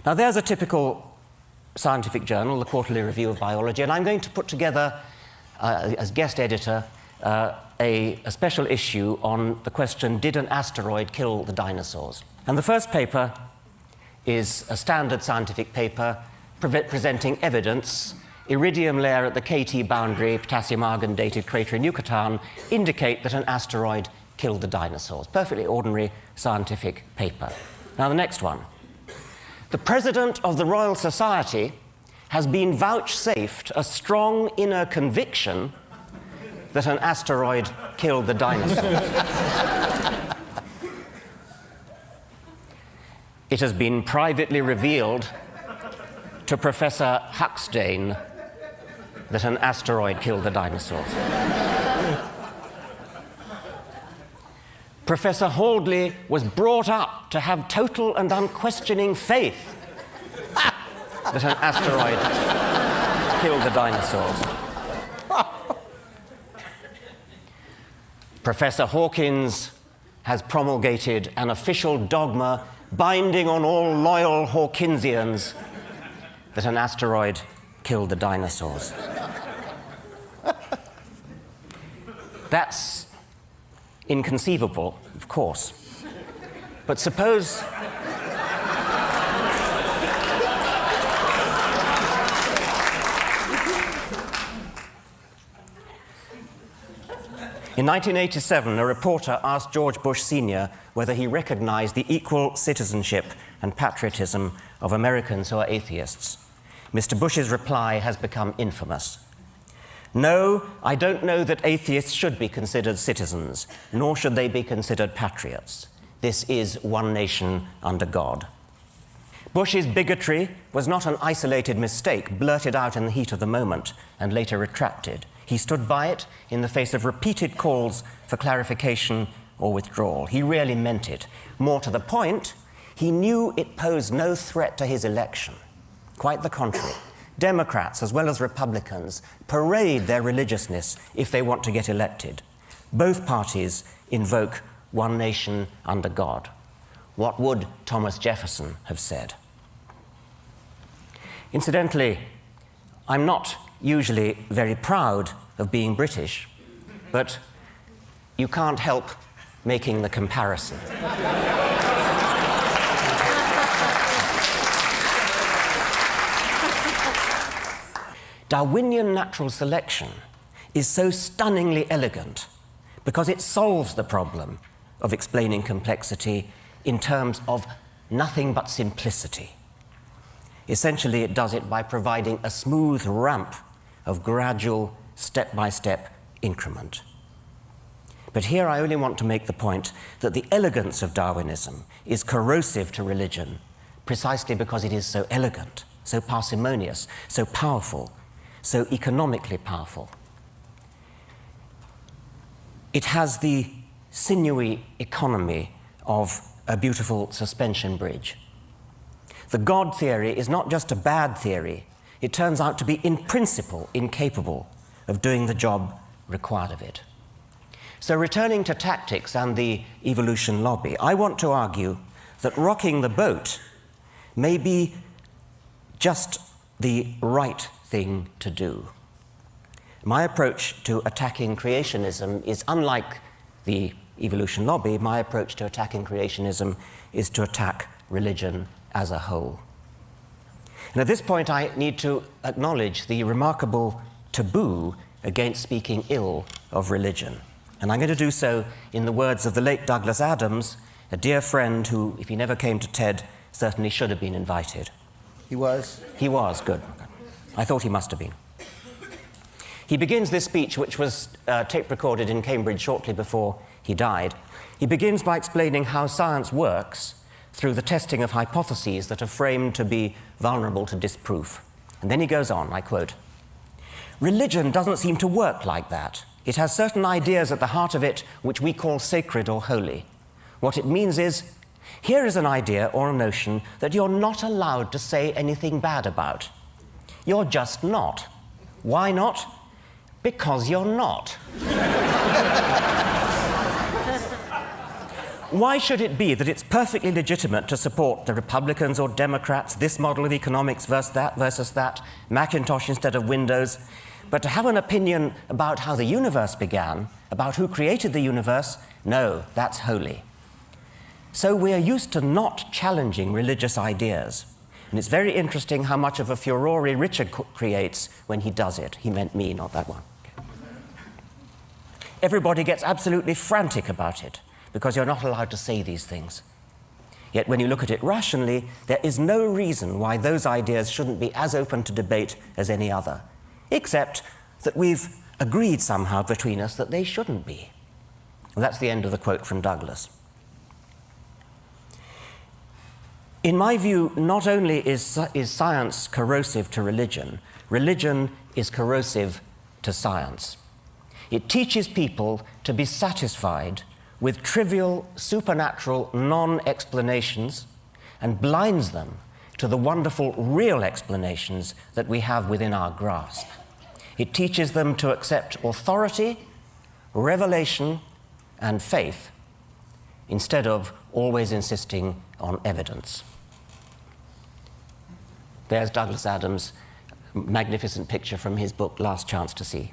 Now, there's a typical scientific journal, the Quarterly Review of Biology, and I'm going to put together, as guest editor, a special issue on the question, did an asteroid kill the dinosaurs? And the first paper is a standard scientific paper presenting evidence. Iridium layer at the KT boundary, potassium argon-dated crater in Yucatan, indicate that an asteroid killed the dinosaurs. Perfectly ordinary scientific paper. Now, the next one. The President of the Royal Society has been vouchsafed a strong inner conviction that an asteroid killed the dinosaurs. It has been privately revealed to Professor Huxtane that an asteroid killed the dinosaurs. Professor Haldley was brought up to have total and unquestioning faith that an asteroid killed the dinosaurs. Professor Hawkins has promulgated an official dogma binding on all loyal Hawkinsians that an asteroid killed the dinosaurs. That's inconceivable, of course. But suppose in 1987, a reporter asked George Bush Sr. whether he recognized the equal citizenship and patriotism of Americans who are atheists. Mr. Bush's reply has become infamous. No, I don't know that atheists should be considered citizens, nor should they be considered patriots. This is one nation under God. Bush's bigotry was not an isolated mistake blurted out in the heat of the moment and later retracted. He stood by it in the face of repeated calls for clarification or withdrawal. He really meant it. More to the point, he knew it posed no threat to his election. Quite the contrary. Democrats, as well as Republicans, parade their religiousness if they want to get elected. Both parties invoke one nation under God. What would Thomas Jefferson have said? Incidentally, I'm not usually very proud of being British, but you can't help making the comparison. Darwinian natural selection is so stunningly elegant because it solves the problem of explaining complexity in terms of nothing but simplicity. Essentially, it does it by providing a smooth ramp of gradual, step-by-step increment. But here I only want to make the point that the elegance of Darwinism is corrosive to religion precisely because it is so elegant, so parsimonious, so powerful, so economically powerful. It has the sinewy economy of a beautiful suspension bridge. The God theory is not just a bad theory. It turns out to be, in principle, incapable of doing the job required of it. So returning to tactics and the evolution lobby, I want to argue that rocking the boat may be just the right thing to do. My approach to attacking creationism is unlike the evolution lobby. My approach to attacking creationism is to attack religion as a whole. And at this point, I need to acknowledge the remarkable taboo against speaking ill of religion. And I'm going to do so in the words of the late Douglas Adams, a dear friend who, if he never came to TED, certainly should have been invited. He was? He was, good. I thought he must have been. He begins this speech, which was tape-recorded in Cambridge shortly before he died. He begins by explaining how science works through the testing of hypotheses that are framed to be vulnerable to disproof. And then he goes on, I quote, "Religion doesn't seem to work like that. It has certain ideas at the heart of it which we call sacred or holy. What it means is, here is an idea or a notion that you're not allowed to say anything bad about. You're just not. Why not? Because you're not." Why should it be that it's perfectly legitimate to support the Republicans or Democrats, this model of economics versus that, Macintosh instead of Windows, but to have an opinion about how the universe began, about who created the universe, no, that's holy. So we are used to not challenging religious ideas. And it's very interesting how much of a furore Richard creates when he does it. He meant me, not that one. Okay. Everybody gets absolutely frantic about it, because you're not allowed to say these things. Yet when you look at it rationally, there is no reason why those ideas shouldn't be as open to debate as any other, except that we've agreed somehow between us that they shouldn't be. And that's the end of the quote from Douglas. In my view, not only is science corrosive to religion, religion is corrosive to science. It teaches people to be satisfied with trivial, supernatural non-explanations and blinds them to the wonderful real explanations that we have within our grasp. It teaches them to accept authority, revelation, and faith instead of always insisting on evidence. There's Douglas Adams' magnificent picture from his book, Last Chance to See.